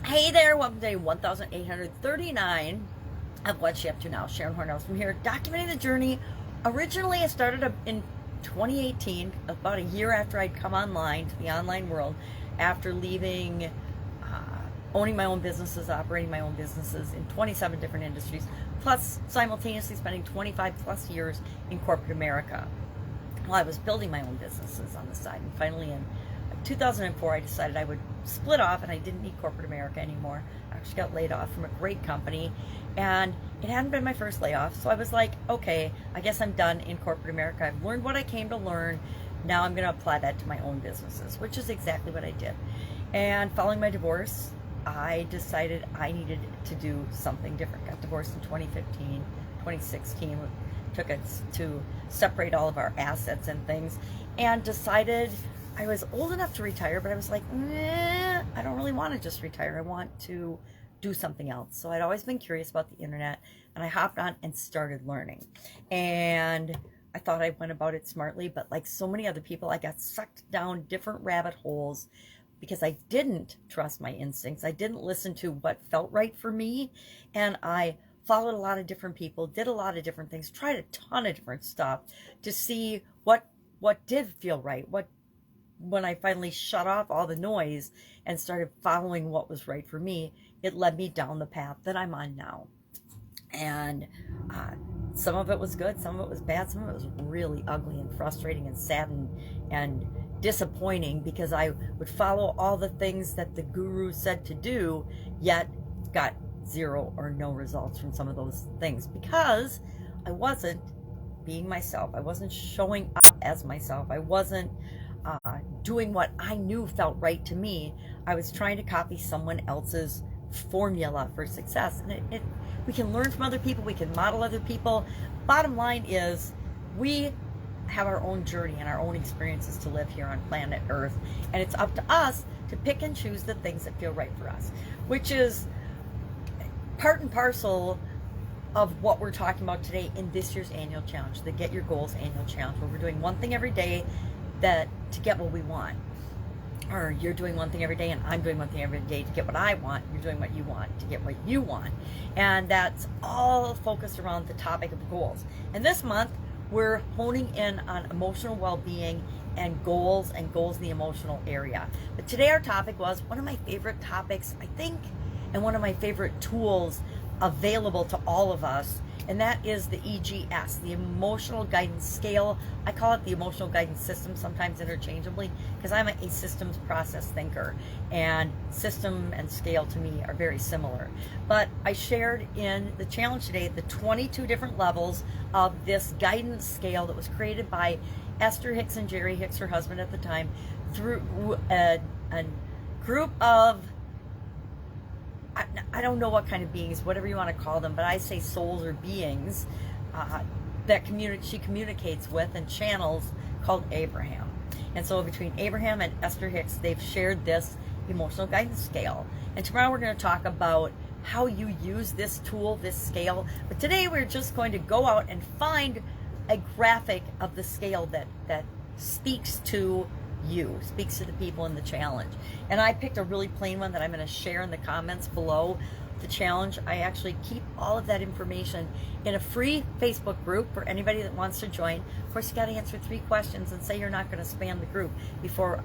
Hey there, welcome to day 1839 of What's She Up To Now. Sharon Horne-Ellstrom here, documenting the journey. Originally, I started in 2018, about a year after I'd come online to the online world, after leaving owning my own businesses, operating my own businesses in 27 different industries, plus simultaneously spending 25 plus years in corporate America. Well, I was building my own businesses on the side, and finally in 2004 I decided I would split off and I didn't need corporate America anymore. I actually got laid off from a great company, and it hadn't been my first layoff, so I was like, okay, I guess I'm done in corporate America. I've learned what I came to learn. Now I'm going to apply that to my own businesses, which is exactly what I did. And following my divorce, I decided I needed to do something different. Got divorced in 2015, 2016, took it to separate all of our assets and things, and decided I was old enough to retire, but I was like, nah, I don't really want to just retire. I want to do something else. So I'd always been curious about the internet, and I hopped on and started learning. And I thought I went about it smartly, but like so many other people, I got sucked down different rabbit holes because I didn't trust my instincts. I didn't listen to what felt right for me, and I followed a lot of different people, did a lot of different things, tried a ton of different stuff to see what did feel right. When I finally shut off all the noise and started following what was right for me, it led me down the path that I'm on now. And some of it was good, some of it was bad, some of it was really ugly and frustrating and sad and disappointing, because I would follow all the things that the guru said to do, yet got zero or no results from some of those things, because I wasn't being myself. I wasn't showing up as myself. I wasn't doing what I knew felt right to me. I was trying to copy someone else's formula for success. And we can learn from other people, we can model other people. Bottom line is, we have our own journey and our own experiences to live here on planet Earth, and it's up to us to pick and choose the things that feel right for us, which is part and parcel of what we're talking about today in this year's annual challenge, the Get Your Goals annual challenge, where we're doing one thing every day to get what we want. Or you're doing one thing every day and I'm doing one thing every day to get what I want. You're doing what you want to get what you want. And that's all focused around the topic of goals. And this month, we're honing in on emotional well-being and goals in the emotional area. But today our topic was one of my favorite topics, I think, and one of my favorite tools available to all of us, and that is the EGS, the Emotional Guidance Scale. I call it the Emotional Guidance System, sometimes interchangeably, because I'm a systems process thinker, and system and scale to me are very similar. But I shared in the challenge today the 22 different levels of this guidance scale that was created by Esther Hicks and Jerry Hicks, her husband at the time, through a group of, I don't know what kind of beings, whatever you want to call them, but I say souls or beings that she communicates with and channels, called Abraham. And so between Abraham and Esther Hicks, they've shared this emotional guidance scale. And tomorrow we're going to talk about how you use this tool, this scale. But today we're just going to go out and find a graphic of the scale that speaks to you, speaks to the people in the challenge. And I picked a really plain one that I'm going to share in the comments below the challenge. I actually keep all of that information in a free Facebook group for anybody that wants to join. Of course, you got to answer 3 questions and say you're not going to spam the group before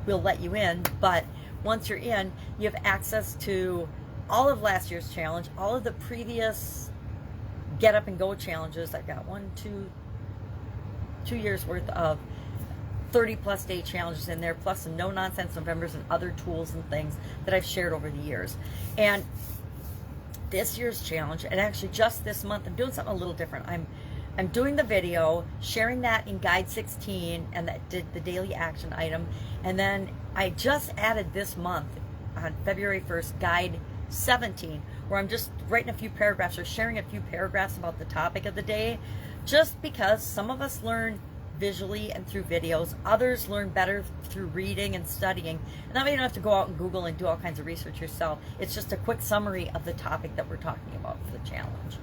we'll let you in. But once you're in, you have access to all of last year's challenge, all of the previous Get Up and Go challenges. I've got 2 years worth of 30 plus day challenges in there, plus some no nonsense Novembers and other tools and things that I've shared over the years. And this year's challenge, and actually just this month, I'm doing something a little different. I'm doing the video, sharing that in Guide 16, and that did the daily action item. And then I just added this month on February 1st, Guide 17, where I'm just writing a few paragraphs or sharing a few paragraphs about the topic of the day, just because some of us learn visually and through videos, others learn better through reading and studying, and that way you don't have to go out and Google and do all kinds of research yourself. It's just a quick summary of the topic that we're talking about for the challenge.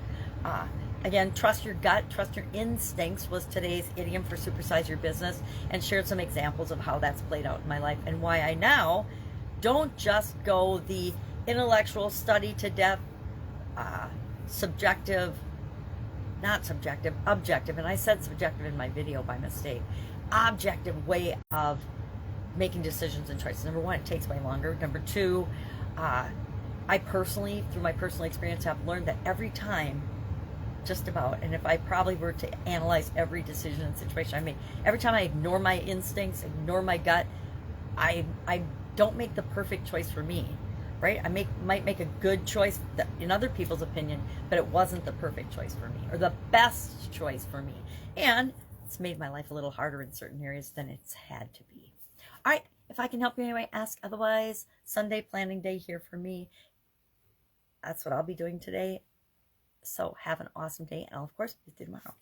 Again, trust your gut, trust your instincts was today's idiom for Supersize Your Business, and shared some examples of how that's played out in my life and why I now don't just go the intellectual, study to death, subjective, not subjective, objective, and I said subjective in my video by mistake, objective way of making decisions and choices. Number one, it takes way longer. Number two, I personally, through my personal experience, have learned that every time, just about, and if I probably were to analyze every decision and situation I make, every time I ignore my instincts, ignore my gut, I don't make the perfect choice for me, right? Might make a good choice in other people's opinion, but it wasn't the perfect choice for me, or the best choice for me. And it's made my life a little harder in certain areas than it's had to be. All right, if I can help you anyway, ask. Otherwise, Sunday planning day here for me. That's what I'll be doing today. So have an awesome day, and I'll, of course, be with you tomorrow.